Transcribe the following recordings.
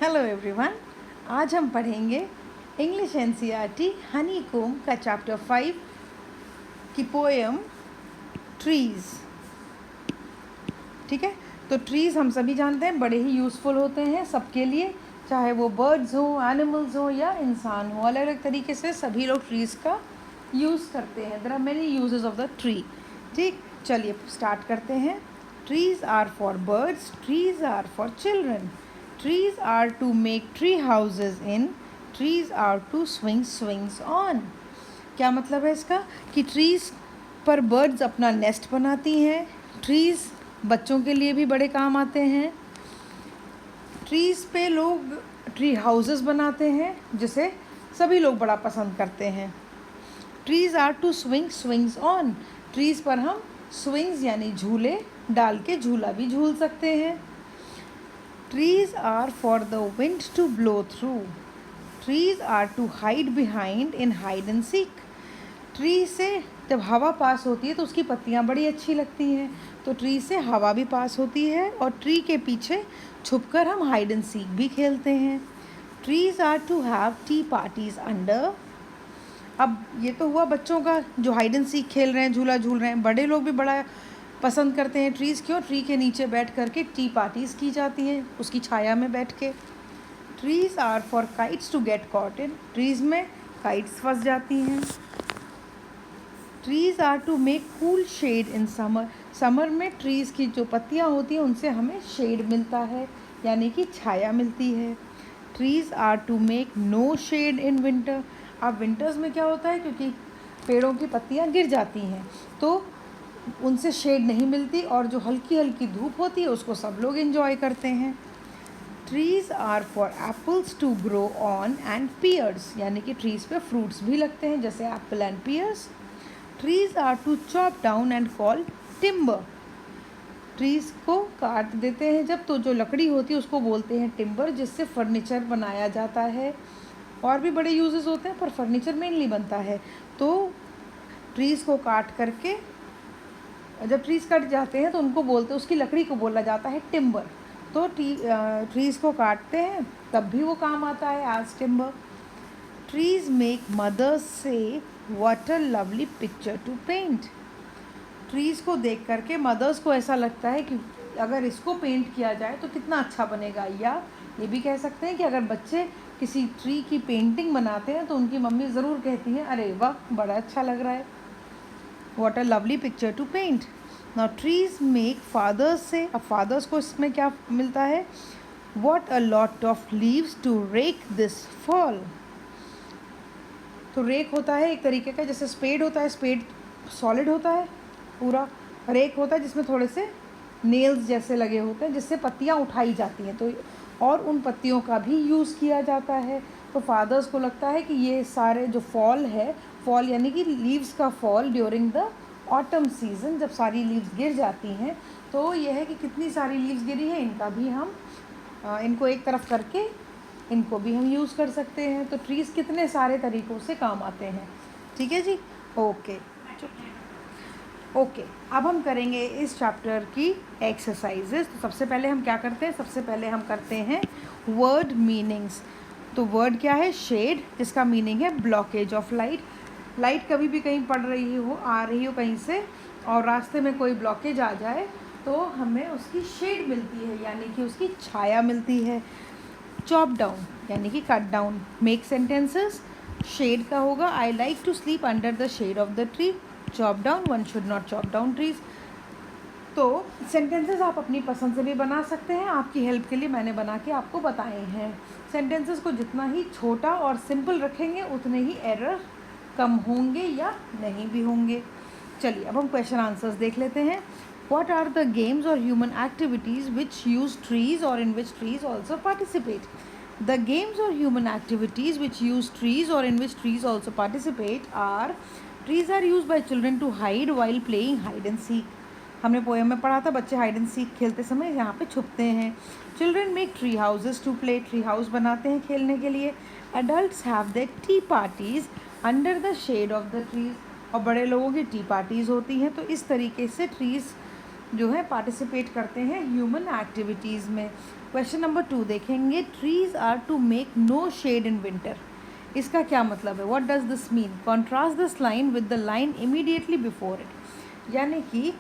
Hello everyone. आज हम पढ़ेंगे इंग्लिश एनसीईआरटी हनीकॉम्ब का चैप्टर 5 की पोएम ट्रीज़। ठीक है, तो ट्रीज़ हम सभी जानते हैं बड़े ही यूज़फुल होते हैं सबके लिए, चाहे वो बर्ड्स हों, एनिमल्स हों या इंसान हो। अलग अलग तरीके से सभी लोग ट्रीज़ का यूज़ करते हैं। There are many uses of the tree. ठीक, चलिए स्टार्ट करते हैं। Trees are for birds, trees are for children, trees are to make tree houses in, trees are to swing swings on। क्या मतलब है इसका कि ट्रीज़ पर बर्ड्स अपना नेस्ट बनाती हैं, ट्रीज़ बच्चों के लिए भी बड़े काम आते हैं, ट्रीज़ पे लोग ट्री हाउसेस बनाते हैं जिसे सभी लोग बड़ा पसंद करते हैं। Trees are to swing swings on, trees पर हम स्विंग्स यानी झूले डाल के झूला भी झूल सकते हैं। Trees are for the wind to blow through. Trees are to hide behind in hide and seek. Tree से जब हवा पास होती है तो उसकी पत्तियाँ बड़ी अच्छी लगती हैं, तो ट्री से हवा भी पास होती है और ट्री के पीछे छुपकर हम हाइड एंड सीक भी खेलते हैं। Trees are to have tea parties under. अब ये तो हुआ बच्चों का जो हाइड एंड सीक खेल रहे हैं, झूला झूल रहे हैं। बड़े लोग भी बड़ा पसंद करते हैं ट्रीज़ क्यों, ट्री के नीचे बैठ करके टी पार्टीज़ की जाती हैं उसकी छाया में बैठ के। Trees are for kites to get caught in, trees में काइट्स फंस जाती हैं। Trees are to make cool shade in summer, summer में ट्रीज़ की जो पत्तियाँ होती हैं उनसे हमें शेड मिलता है यानी कि छाया मिलती है। Trees are to make no shade in winter. अब विंटर्स में क्या होता है, क्योंकि पेड़ों की पत्तियाँ गिर जाती हैं तो उनसे शेड नहीं मिलती और जो हल्की हल्की धूप होती है उसको सब लोग एंजॉय करते हैं। Trees are for apples to grow on and pears, यानी कि ट्रीज़ पे फ्रूट्स भी लगते हैं जैसे apple and pears. Trees are to chop down and call timber, trees को काट देते हैं जब तो जो लकड़ी होती है उसको बोलते हैं टिम्बर, जिससे फर्नीचर बनाया जाता है। और भी बड़े यूजेस होते हैं पर फर्नीचर मेनली बनता है। तो ट्रीज़ को काट करके जब ट्रीज़ कट जाते हैं तो उनको बोलते हैं, उसकी लकड़ी को बोला जाता है टिम्बर। तो ट्रीज़ को काटते हैं तब भी वो काम आता है as timber. Trees make mothers say what a lovely picture to paint, trees को देख करके मदर्स को ऐसा लगता है कि अगर इसको पेंट किया जाए तो कितना अच्छा बनेगा। या ये भी कह सकते हैं कि अगर बच्चे किसी ट्री की पेंटिंग बनाते हैं तो उनकी मम्मी ज़रूर कहती हैं अरे वाह बड़ा अच्छा लग रहा है। What a lovely picture to paint. Now trees make fathers say, अब fathers को इसमें क्या मिलता है, What a lot of leaves to rake this fall. तो रेक होता है एक तरीके का, जैसे स्पेड होता है, स्पेड सॉलिड होता है पूरा, रेक होता है जिसमें थोड़े से नेल्स जैसे लगे होते हैं जिससे पत्तियाँ उठाई जाती हैं, तो और उन पत्तियों का भी यूज़ किया जाता है। तो फादर्स को लगता है कि ये सारे जो फॉल है, फॉल यानी कि लीव्स का fall during the autumn season, जब सारी लीव्स गिर जाती हैं तो यह है कि कितनी सारी लीव्स गिरी हैं, इनका भी हम इनको एक तरफ करके इनको भी हम यूज़ कर सकते हैं। तो ट्रीज़ कितने सारे तरीक़ों से काम आते हैं। ठीक है जी, ओके ओके। अब हम करेंगे इस चैप्टर की एक्सरसाइजेस। तो सबसे पहले हम क्या करते हैं, सबसे पहले हम करते हैं वर्ड मीनिंग्स। तो वर्ड क्या है, शेड, जिसका मीनिंग है ब्लॉकेज ऑफ लाइट। लाइट कभी भी कहीं पड़ रही हो, आ रही हो कहीं से और रास्ते में कोई ब्लॉकेज आ जाए तो हमें उसकी शेड मिलती है यानी कि उसकी छाया मिलती है। चॉप डाउन यानी कि cut down. Make sentences, shade का होगा I like to sleep under the shade of the tree. Chop down, one should not chop down trees. तो सेंटेंसेस आप अपनी पसंद से भी बना सकते हैं, आपकी हेल्प के लिए मैंने बना के आपको बताए हैं। सेंटेंसेस को जितना ही छोटा और सिंपल रखेंगे उतने ही एरर कम होंगे या नहीं भी होंगे। चलिए अब हम क्वेश्चन आंसर्स देख लेते हैं। What are the games or human activities which use trees or in which trees also participate? The games or human activities which use trees or in which trees also participate are, trees are used by children to hide while playing hide and seek. हमने poem में पढ़ा था बच्चे hide and seek खेलते समय यहाँ पे छुपते हैं। Children make tree houses to play, tree house बनाते हैं खेलने के लिए। Adults have their tea parties under the shade of the trees, और बड़े लोगों की टी पार्टीज़ होती हैं। तो इस तरीके से ट्रीज़ जो है पार्टिसिपेट करते हैं ह्यूमन एक्टिविटीज़ में। क्वेश्चन नंबर 2 देखेंगे, trees are to make no shade in winter. इसका क्या मतलब है? What does this mean? Contrast this line with the line immediately before it. यानी कि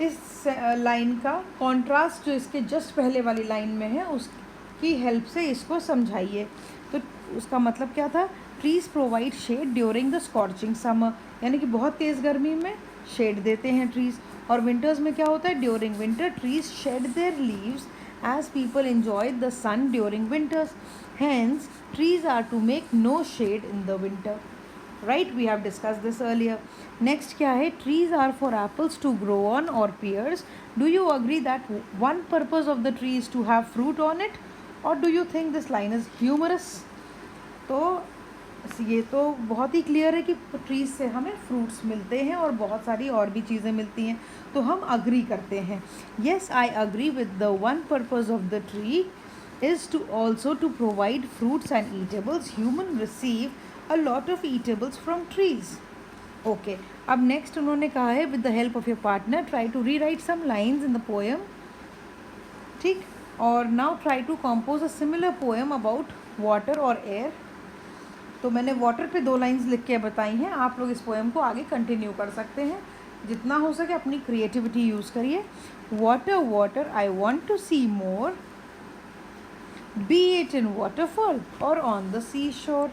इस लाइन का कॉन्ट्रास्ट जो इसके जस्ट पहले वाली लाइन में है उसकी हेल्प से इसको समझाइए। तो उसका मतलब क्या था? Trees provide shade during the scorching summer, यानी कि बहुत तेज़ गर्मी में शेड देते हैं ट्रीज़। और विंटर्स में क्या होता है? During winter trees shed their leaves as people enjoy the sun during winters, hence trees are to make no shade in the winter, right? We have discussed this earlier. Next क्या है? trees are for apples to grow on or pears. Do you agree that one purpose of the tree is to have fruit on it, or do you think this line is humorous? तो ये तो बहुत ही clear है कि trees से हमें fruits मिलते हैं और बहुत सारी और भी चीज़ें मिलती हैं, तो हम अग्री करते हैं। Yes, I agree with the one purpose of the tree is to also to provide fruits and eatables. Human receive a lot of eatables from trees. Okay, अब next उन्होंने कहा है with the help of your partner try to rewrite some lines in the poem. ठीक, और now try to compose a similar poem about water or air. तो मैंने water पे 2 lines लिख के बताई हैं, आप लोग इस पोएम को आगे कंटिन्यू कर सकते हैं। जितना हो सके अपनी क्रिएटिविटी यूज़ करिए। Water water I want to see more, be it in waterfall or on the sea shore.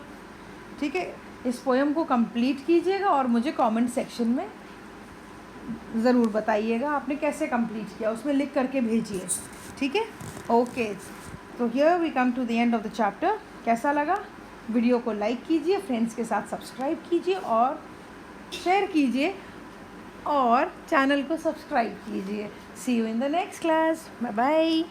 ठीक है, इस पोएम को कंप्लीट कीजिएगा और मुझे कमेंट सेक्शन में ज़रूर बताइएगा आपने कैसे कंप्लीट किया, उसमें लिख करके भेजिए। ठीक है, ओके। तो here we come to the end of the chapter. कैसा लगा? वीडियो को लाइक कीजिए, फ्रेंड्स के साथ सब्सक्राइब कीजिए और शेयर कीजिए और चैनल को सब्सक्राइब कीजिए। See you in the next class. Bye bye.